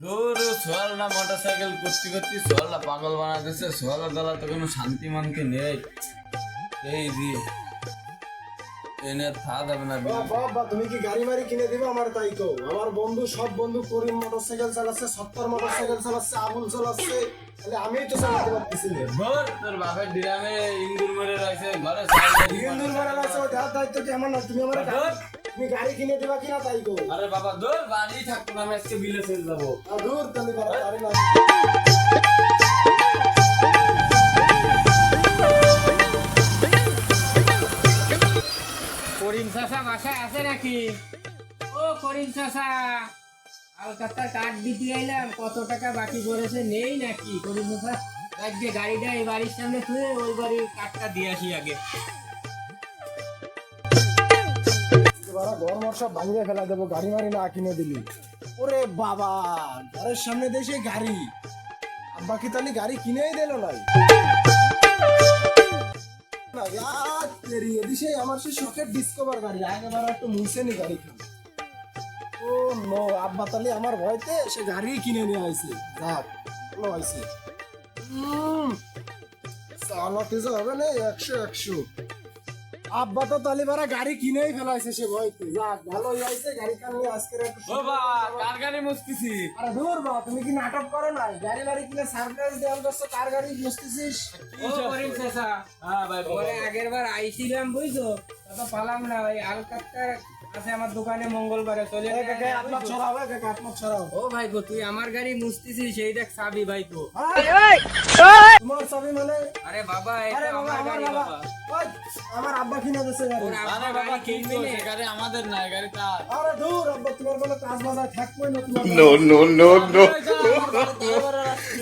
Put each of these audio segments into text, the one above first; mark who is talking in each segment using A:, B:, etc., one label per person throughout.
A: দূর সোয়াল না মোটরসাইকেল করতে করতে সোয়াল না পাগল বানা দিচ্ছে। সোয়ালের গলা তো কোনো শান্তি মান্তি নেই। এই জি এনে থাকা যাবে না।
B: বাবা তুমি কি গাড়ি মারি কিনে দিবে আমার? তাই তো আমার বন্ধু সব বন্ধু করিম মোটরসাইকেল চালাচ্ছে, সত্তর মোটরসাইকেল চালাচ্ছে, আবুল চালাচ্ছে, তাহলে আমিই তো চালাতে পারতেছি না।
A: ধর তোর বাপের ডিরামে ইন্দুর মেরে রাখছে ঘরে।
B: ইন্দুর মারা লাগছে, ওই দেওয়ার দায়িত্ব কি আমার না? তুমি আমার তুমি গাড়ি কিনে দিবা কিনা তাই তো।
A: আরে বাবা ধর বাড়ি থাকতো না, আমি আজকে বিলে চলে যাবো।
B: দূর তাহলে বাবা গাড়ি না।
C: করিম চাচা বাসায় আছে নাকি? ও করিম চাচা, আলকাতার কাঠ দিতে এলাম, কত টাকা বাকি পড়েছে নেই নাকি? করিম চাচা আজকে গাড়িটা এই বাড়ির সামনে তুলে ওই বাড়ির কাঠটা দিয়ে আসি আগে।
B: গরম সব ভাঙিয়ে ফেলা দেবো গাড়ি মারি না কিনে দিলি। ওরে বাবা, ঘরের সামনে দেশে গাড়ি, আব্বা কি তাহলে গাড়ি কিনেই দিল নাই? আমার সে শখের ডিসকভার গাড়ি, আগেবার একটু মুছেনি গাড়ি খান। ও নো, আব্বা তাহলে আমার ভয়তে সে গাড়ি কিনে নিয়ে আসছে। যাক ভালো হয়েছে। চালাতে যে হবে না 100-100। আব্বা তো তালিবারা গাড়ি কিনেই ফেলাইছে সে ভয়তে। যাক ভালোই হয়েছে, গাড়ি কানে আজকের একটু।
A: বাবা কার গাড়ি মুছতেছি?
B: আরে দূর বাবা, তুমি কি নাটক করো না? গাড়ি বাড়ি কিনে সারপ্রাইজ দেওয়ার করছো, কার গাড়ি বুঝতেছিস?
C: ও করিম চাচা,
A: হ্যাঁ ভাই
C: পরে আগের বার আইছিলাম বুঝছো, তত পালাম না। ওই আলকাতা আছে আমার দোকানে মঙ্গলবারে চলে
B: আপনার ছড়াও, আপনার ছড়াও।
C: ও ভাই গো, তুই আমার গাড়ি মুছতেছিস, সেই দেখ চাবি ভাই গো।
B: তোমার চাবি মানে?
C: আরে বাবা, এটা
B: আরে বাবা,
C: আমার গাড়ি
B: বাবা,
C: বাবা।
B: ওই, আমার আব্বা কিনে দিয়েছে গাড়ি।
C: ওর আব্বা
A: আরে বাবা
C: গাড়ি কিনবে না।
A: সে গাড়ি আমাদের না, গাড়ি তার।
B: আরে দূর আব্বা, তোমার কোনো কাজ বাজার থাকবোই না তোমার।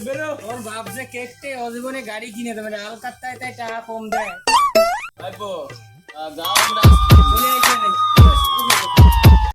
A: বেরো
C: ওর বাপ যে কেকটে ও জীবনে গাড়ি কিনে দেবে না, আলকাতায় তাই টাকা কম দেয়।
A: ভাইপো যাও আমরা